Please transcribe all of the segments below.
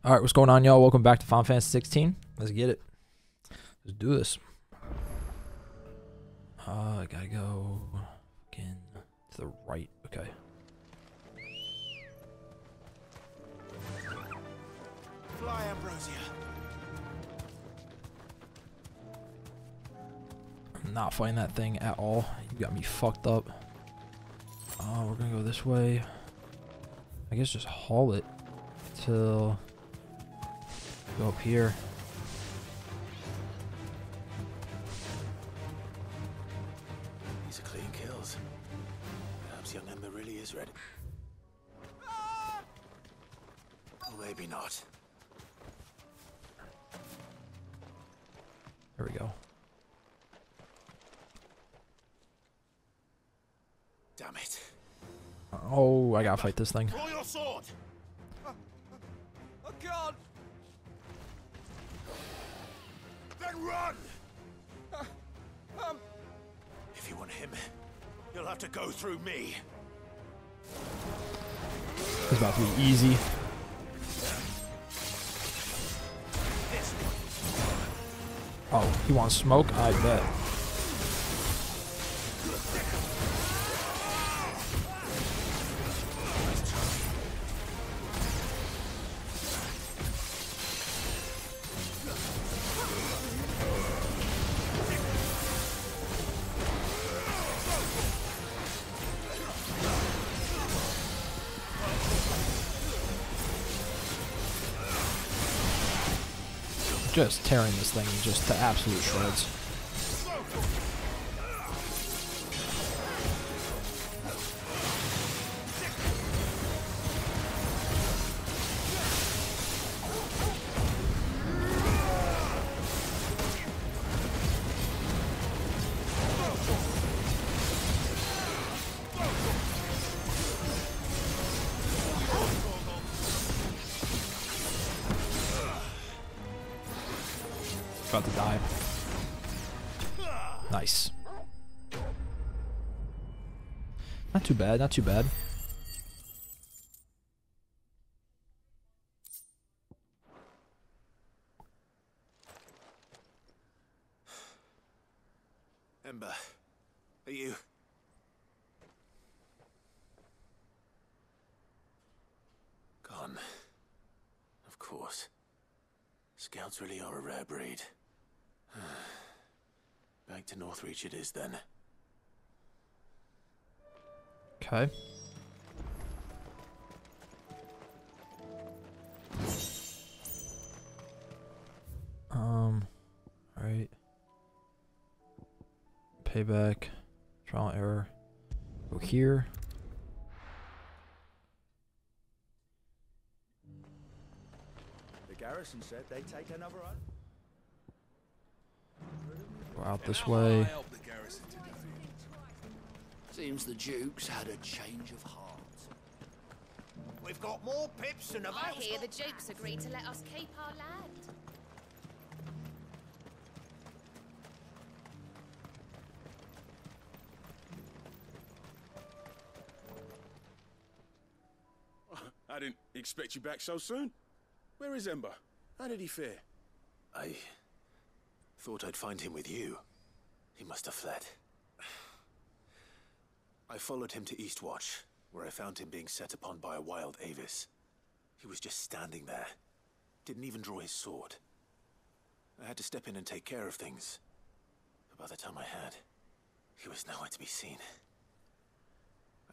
All right, what's going on, y'all? Welcome back to Final Fantasy 16. Let's get it. Let's do this. I gotta go again to the right. Okay. Fly, Ambrosia. I'm not fighting that thing at all. You got me fucked up. We're gonna go this way. I guess just haul it till go up here. These are clean kills. Perhaps young Ember really is ready. Or maybe not. There we go. Damn it. Oh, I gotta fight this thing. Draw your sword! I can't! Then run! If you want him, you'll have to go through me. It's about to be easy. Oh, he wants smoke? I bet. Just tearing this thing just to absolute shreds. About to die. Nice. Not too bad, not too bad. Ember, are you... Gone. Of course. Scouts really are a rare breed. Back to Northreach it is then. Okay. Alright. Payback. Trial and error. Go here. The garrison said they'd take another run. Go out this way. Seems the Duke's had a change of heart. We've got more pips than I hear the Duke's agreed to let us keep our land. I didn't expect you back so soon. Where is Ember? How did he fare? I thought I'd find him with you. He must have fled. I followed him to Eastwatch, where I found him being set upon by a wild Avis. He was just standing there. Didn't even draw his sword. I had to step in and take care of things. But by the time I had, he was nowhere to be seen.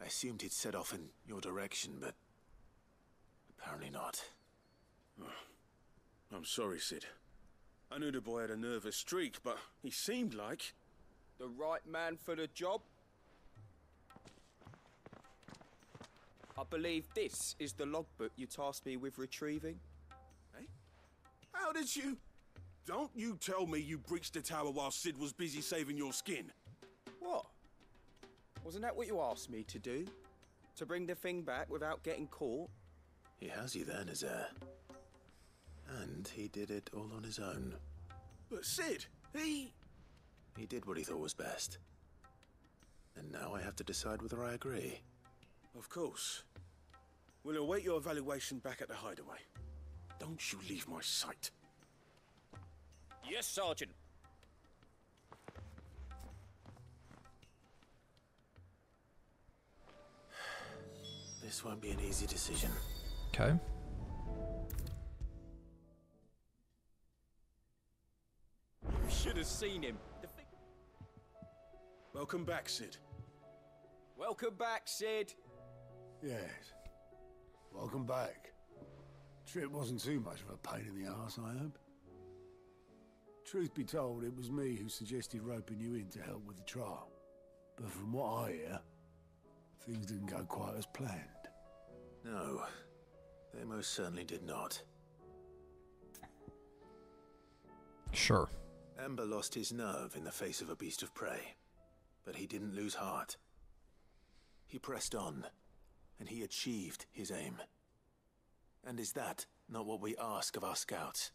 I assumed he'd set off in your direction, but apparently not. I'm sorry, Sid. I knew the boy had a nervous streak, but he seemed like... The right man for the job? I believe this is the logbook you tasked me with retrieving. Eh? How did you... Don't you tell me you breached the tower while Sid was busy saving your skin. What? Wasn't that what you asked me to do? To bring the thing back without getting caught? He has you there, Nazair. And he did it all on his own. But Sid, he... He did what he thought was best. And now I have to decide whether I agree. Of course. We'll await your evaluation back at the hideaway. Don't you leave my sight. Yes, Sergeant. This won't be an easy decision. Okay. You should have seen him. Welcome back, Sid. Welcome back, Sid. Yes. Welcome back. Trip wasn't too much of a pain in the arse, I hope. Truth be told, it was me who suggested roping you in to help with the trial. But from what I hear, things didn't go quite as planned. No, they most certainly did not. Sure. Ember lost his nerve in the face of a beast of prey, but he didn't lose heart. He pressed on, and he achieved his aim. And is that not what we ask of our scouts?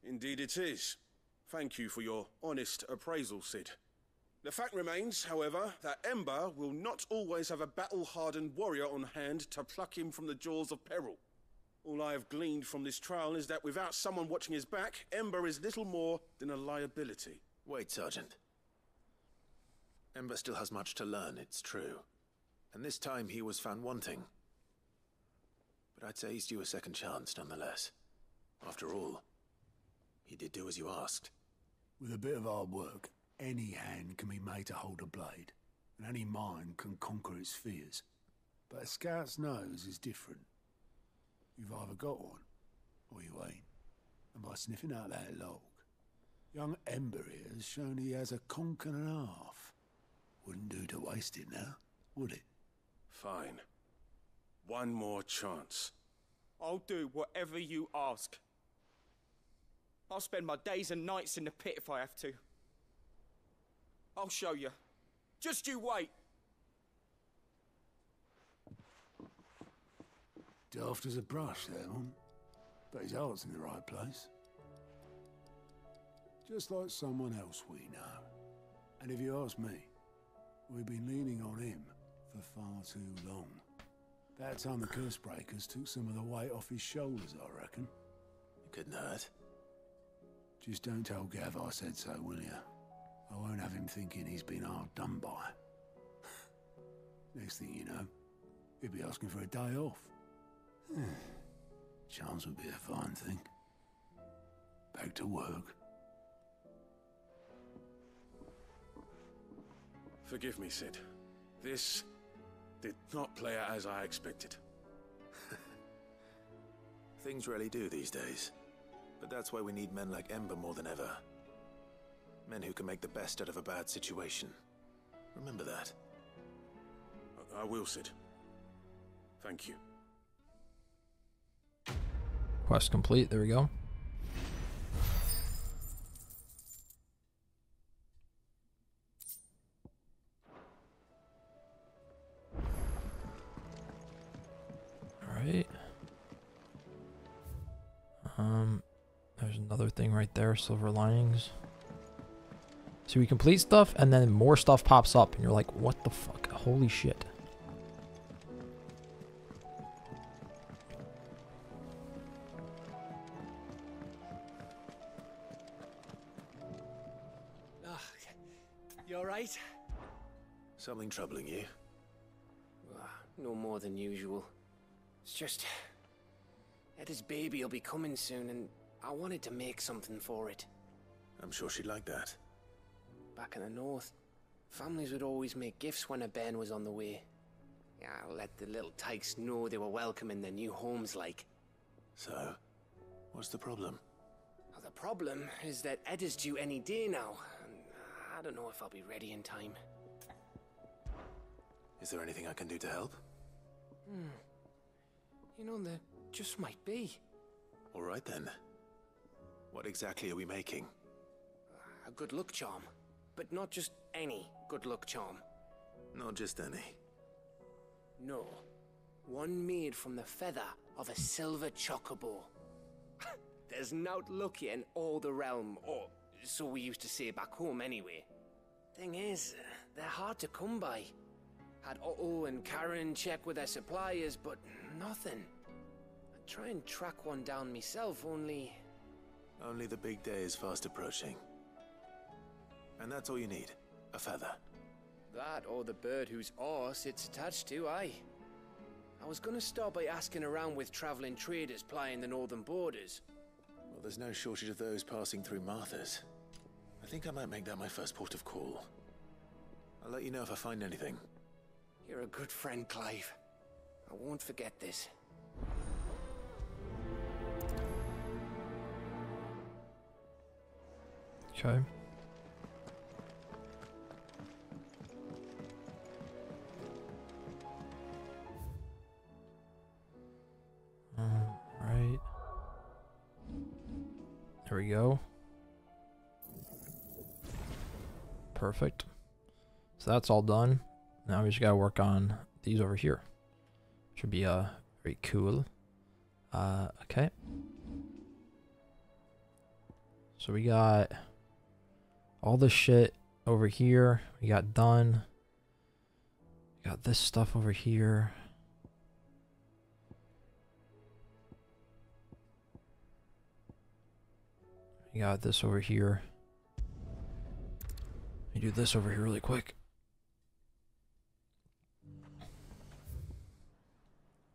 Indeed it is. Thank you for your honest appraisal, Sid. The fact remains, however, that Ember will not always have a battle-hardened warrior on hand to pluck him from the jaws of peril. All I have gleaned from this trial is that without someone watching his back, Ember is little more than a liability. Wait, Sergeant. Ember still has much to learn, it's true. And this time he was found wanting. But I'd say he's due a second chance, nonetheless. After all, he did do as you asked. With a bit of hard work, any hand can be made to hold a blade, and any mind can conquer its fears. But a scout's nose is different. You've either got one, or you ain't. And by sniffing out that log, young Ember here has shown he has a conk and a half. Wouldn't do to waste it now, would it? Fine. One more chance. I'll do whatever you ask. I'll spend my days and nights in the pit if I have to. I'll show you. Just you wait. Daft as a brush, that one. But his heart's in the right place. Just like someone else we know. And if you ask me, we've been leaning on him for far too long. That time the curse breakers took some of the weight off his shoulders, I reckon. It couldn't hurt. Just don't tell Gav I said so, will you? I won't have him thinking he's been hard done by. Next thing you know, he'll be asking for a day off. Chance would be a fine thing. Back to work. Forgive me, Sid. This did not play out as I expected. Things rarely do these days. But that's why we need men like Ember more than ever. Men who can make the best out of a bad situation. Remember that. I will, Sid. Thank you. Quest complete. There we go. Alright. There's another thing right there. Silver linings. So we complete stuff and then more stuff pops up and you're like, what the fuck? Holy shit. You alright? Something troubling you? No more than usual. It's just... Etta's baby will be coming soon and I wanted to make something for it. I'm sure she'd like that. Back in the north, families would always make gifts when a bairn was on the way. Yeah, let the little tykes know they were welcome in their new homes like. So, what's the problem? Well, the problem is that Etta's due any day now, and I don't know if I'll be ready in time. Is there anything I can do to help? You know, there just might be. All right then. What exactly are we making? A good luck charm. But not just any good luck charm. Not just any. No. One made from the feather of a silver chocobo. There's naught luckier in all the realm, or so we used to say back home anyway. Thing is, they're hard to come by. Had Otto and Karen check with their suppliers, but nothing. try and track one down myself, only... Only the big day is fast approaching. And that's all you need. A feather. That or the bird whose horse it's attached to, aye. I was gonna start by asking around with traveling traders plying the northern borders. Well, there's no shortage of those passing through Martha's. I think I might make that my first port of call. I'll let you know if I find anything. You're a good friend, Clive. I won't forget this. Okay. Right. There we go. Perfect. So that's all done. Now we just gotta work on these over here. Should be very cool. Okay. So we got all this shit over here. We got done. We got this stuff over here. We got this over here. Let me do this over here really quick.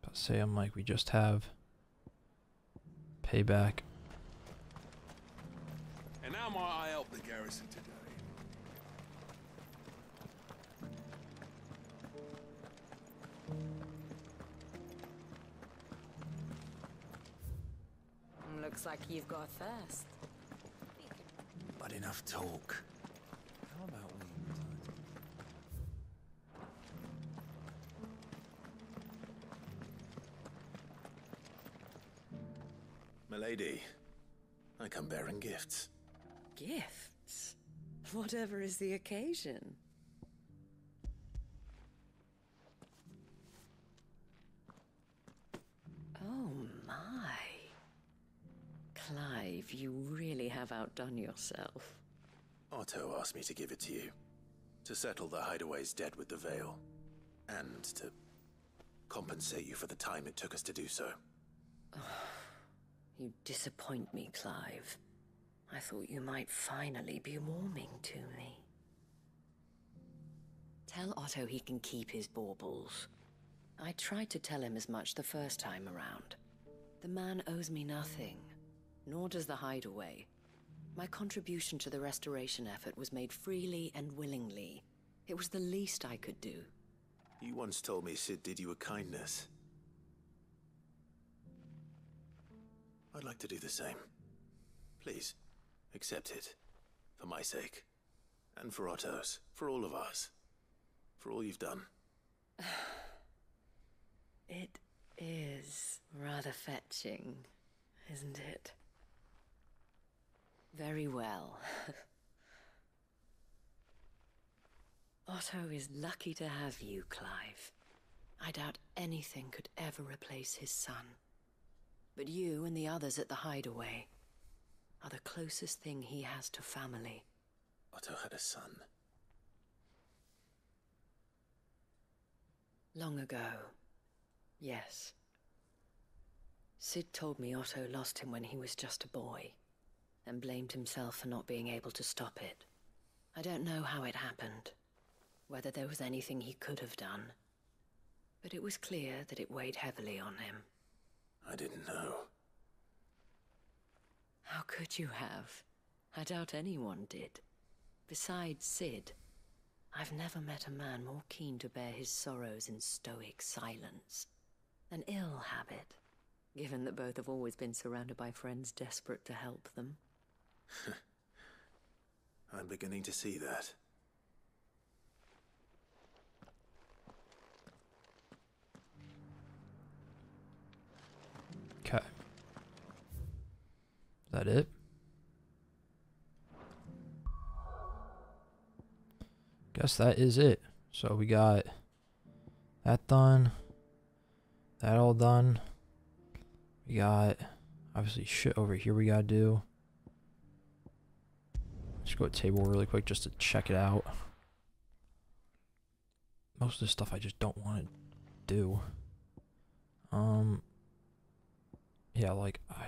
About to say, I'm like, we just have payback. And how might I help the garrison today? Looks like you've got a thirst. But enough talk. How about we... Milady, I come bearing gifts. Gifts? Whatever is the occasion. Oh my. Clive, you really have outdone yourself. Otto asked me to give it to you. To settle the Hideaway's debt with the Veil. And to compensate you for the time it took us to do so. You disappoint me, Clive. I thought you might finally be warming to me. Tell Otto he can keep his baubles. I tried to tell him as much the first time around. The man owes me nothing, nor does the Hideaway. My contribution to the restoration effort was made freely and willingly. It was the least I could do. You once told me Cid did you a kindness. I'd like to do the same. Please, accept it. For my sake. And for Otto's. For all of us. For all you've done. It is rather fetching, isn't it? Very well. Otto is lucky to have you, Clive. I doubt anything could ever replace his son. But you and the others at the Hideaway are the closest thing he has to family. Otto had a son. Long ago, yes. Cid told me Otto lost him when he was just a boy, and blamed himself for not being able to stop it. I don't know how it happened, whether there was anything he could have done, but it was clear that it weighed heavily on him. I didn't know. How could you have? I doubt anyone did. Besides Cid, I've never met a man more keen to bear his sorrows in stoic silence. An ill habit, given that both have always been surrounded by friends desperate to help them. I'm beginning to see that. Okay. Is that it? Guess that is it. So we got that done. That all done. We got obviously shit over here we gotta do. Let's go to table really quick just to check it out. Most of this stuff I just don't want to do. Yeah, like, I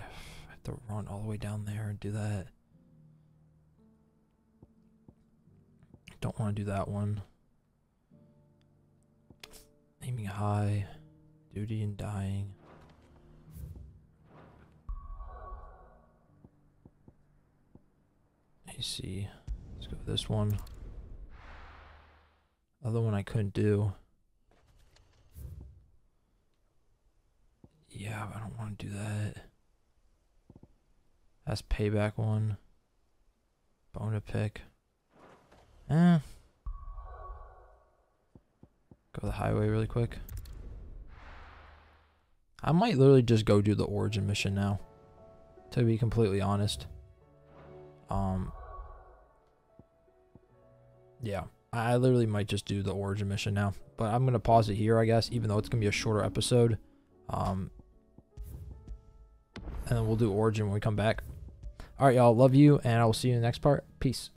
have to run all the way down there and do that. Don't want to do that one. Aiming high. Duty and dying. AC. Let's go with this one. Other one I couldn't do. Yeah, I don't want to do that. That's payback one. Bone to pick. Go the highway really quick. I might literally just go do the origin mission now, to be completely honest. Yeah, I literally might just do the origin mission now, but I'm gonna pause it here, I guess, even though it's gonna be a shorter episode. And then we'll do origin when we come back. All right, y'all, love you, and I will see you in the next part. Peace.